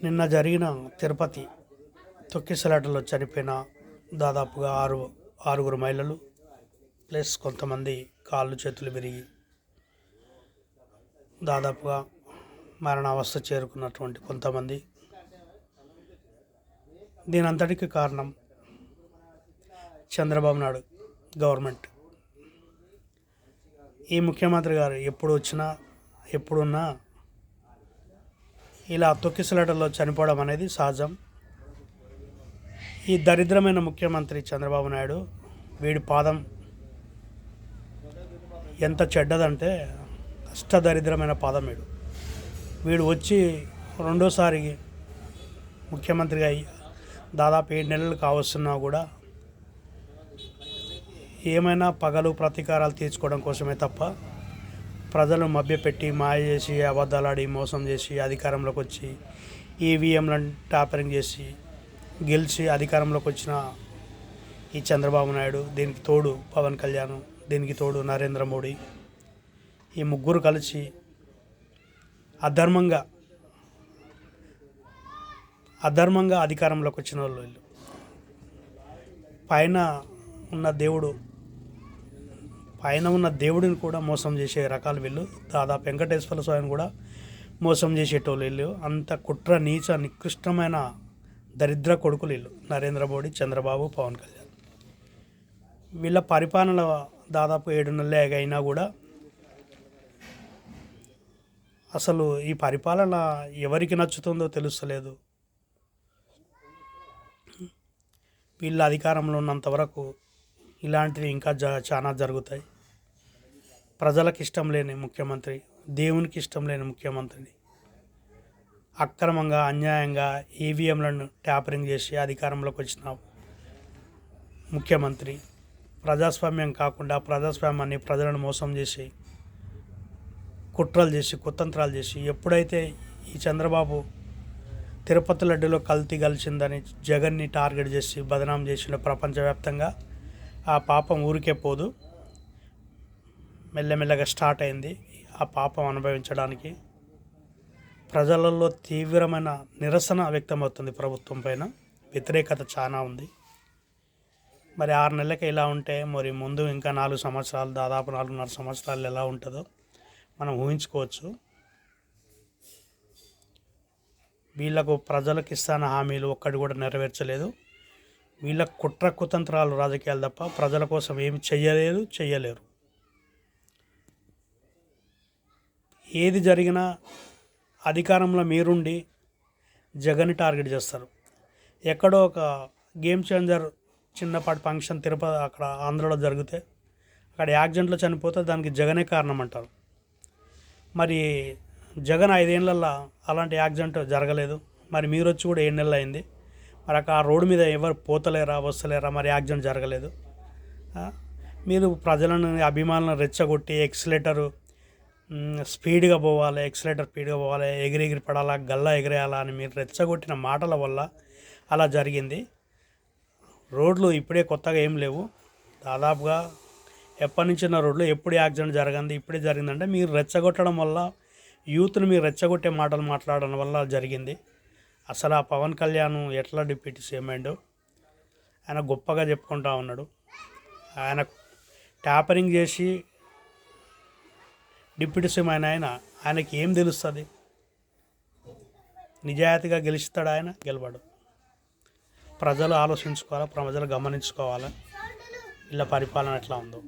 నిన్న జరిగిన తిరుపతి తొక్కిసలాటలో చనిపోయిన దాదాపుగా ఆరుగురు మహిళలు ప్లస్ కొంతమంది కాళ్ళు చేతులు విరిగి దాదాపుగా మరణావస్థ చేరుకున్నటువంటి కొంతమంది. దీనంతటికి కారణం చంద్రబాబు నాయుడు గవర్నమెంట్. ఈ ముఖ్యమంత్రి గారు ఎప్పుడు వచ్చినా ఎప్పుడున్నా ఇలా తొక్కిసలాటల్లో చనిపోవడం అనేది సహజం. ఈ దరిద్రమైన ముఖ్యమంత్రి చంద్రబాబు నాయుడు, వీడి పాదం ఎంత చెడ్డదంటే అష్టదరిద్రమైన పాదం. వీడు వచ్చి రెండోసారి ముఖ్యమంత్రిగా దాదాపు 7 నెలలు కావస్తున్నా కూడా ఏమైనా పగలు ప్రతీకారాలు తీర్చుకోవడం కోసమే తప్ప ప్రజలను మభ్యపెట్టి మాయ చేసి అబద్ధాలాడి మోసం చేసి అధికారంలోకి వచ్చి ఈవీఎంలను ట్యాపరింగ్ చేసి గెలిచి అధికారంలోకి వచ్చిన ఈ చంద్రబాబు నాయుడు, దీనికి తోడు పవన్ కళ్యాణ్, దీనికి తోడు నరేంద్ర మోడీ, ఈ ముగ్గురు కలిసి అధర్మంగా అధికారంలోకి వచ్చిన వాళ్ళు. వీళ్ళు పైన ఉన్న దేవుడిని కూడా మోసం చేసే రకాలు వీళ్ళు. దాదాపు వెంకటేశ్వర స్వామిని కూడా మోసం చేసేటోళ్ళు వీళ్ళు. అంత కుట్ర నీచ నికృష్టమైన దరిద్ర కొడుకులు వీళ్ళు. నరేంద్ర మోడీ, చంద్రబాబు, పవన్ కళ్యాణ్. వీళ్ళ పరిపాలన దాదాపు 7 నెలలే అయినా కూడా అసలు ఈ పరిపాలన ఎవరికి నచ్చుతుందో తెలుస్తలేదు. వీళ్ళ అధికారంలో ఉన్నంత వరకు ఇలాంటివి ఇంకా చాలా జరుగుతాయి. ప్రజలకు ఇష్టం లేని ముఖ్యమంత్రి, దేవునికి ఇష్టం లేని ముఖ్యమంత్రిని అక్రమంగా అన్యాయంగా ఈవీఎంలను ట్యాపరింగ్ చేసి అధికారంలోకి వచ్చిన ముఖ్యమంత్రి, ప్రజాస్వామ్యం కాకుండా ప్రజాస్వామ్యాన్ని ప్రజలను మోసం చేసి కుట్రలు చేసి కుతంత్రాలు చేసి, ఎప్పుడైతే ఈ చంద్రబాబు తిరుపతి లడ్డులో కల్తీ కలిసిందని జగన్ని టార్గెట్ చేసి బదనాం చేసిన ప్రపంచవ్యాప్తంగా, ఆ పాపం ఊరికే పోదు, మెల్లమెల్లగా స్టార్ట్ అయింది. ఆ పాపం అనుభవించడానికి ప్రజలలో తీవ్రమైన నిరసన వ్యక్తమవుతుంది. ప్రభుత్వం పైన వ్యతిరేకత చాలా ఉంది. మరి 6 నెలలకి ఇలా ఉంటే మరి ముందు ఇంకా 4 సంవత్సరాలు, దాదాపు 4.5 సంవత్సరాలు ఎలా ఉంటుందో మనం ఊహించుకోవచ్చు. వీళ్ళకు ప్రజలకు ఇస్తున్న హామీలు ఒక్కటి కూడా నెరవేర్చలేదు. వీళ్ళ కుట్ర కుతంత్రాలు రాజకీయాలు తప్ప ప్రజల కోసం ఏమి చెయ్యలేరు. ఏది జరిగినా అధికారంలో మీరుండి జగన్ని టార్గెట్ చేస్తారు. ఎక్కడో ఒక గేమ్ చేంజర్ చిన్నపాటి ఫంక్షన్ తిరుపతి అక్కడ ఆంధ్రలో జరిగితే అక్కడ యాక్సిడెంట్లో చనిపోతే దానికి జగనే కారణం అంటారు. మరి జగన్ 5 ఏళ్ళల్లో అలాంటి యాక్సిడెంట్ జరగలేదు. మరి మీరు వచ్చి కూడా 7 నెలలు అయింది. మరి అక్కడ ఆ రోడ్డు మీద ఎవరు పోతలేరా వస్తలేరా? మరి యాక్సిడెంట్ జరగలేదు. మీరు ప్రజలను అభిమానులను రెచ్చగొట్టి ఎక్సిలేటర్ స్పీడ్గా పోవాలి, ఎగిరి పడాలా, గల్లా ఎగిరేయాలా అని మీరు రెచ్చగొట్టిన మాటల వల్ల అలా జరిగింది. రోడ్లు ఇప్పుడే కొత్తగా ఏం లేవు. దాదాపుగా ఎప్పటి నుంచి ఉన్న రోడ్లు ఎప్పుడు యాక్సిడెంట్ జరగంది, ఇప్పుడే జరిగిందంటే మీరు రెచ్చగొట్టడం వల్ల, యూత్ని మీరు రెచ్చగొట్టే మాటలు మాట్లాడడం వల్ల జరిగింది. అసలు ఆ పవన్ కళ్యాణ్ ఎట్లా డిప్యూటీ సీఎం అయిండో ఆయన గొప్పగా చెప్పుకుంటా ఉన్నాడు. ఆయన ట్యాపరింగ్ చేసి డిప్యూటీ సీఎం ఆయనకి ఏం తెలుస్తుంది? నిజాయితీగా గెలుస్తాడు ఆయన? గెలవడు. ప్రజలు ఆలోచించుకోవాలి, ప్రజలు గమనించుకోవాలి ఇలా పరిపాలన ఎట్లా ఉందో.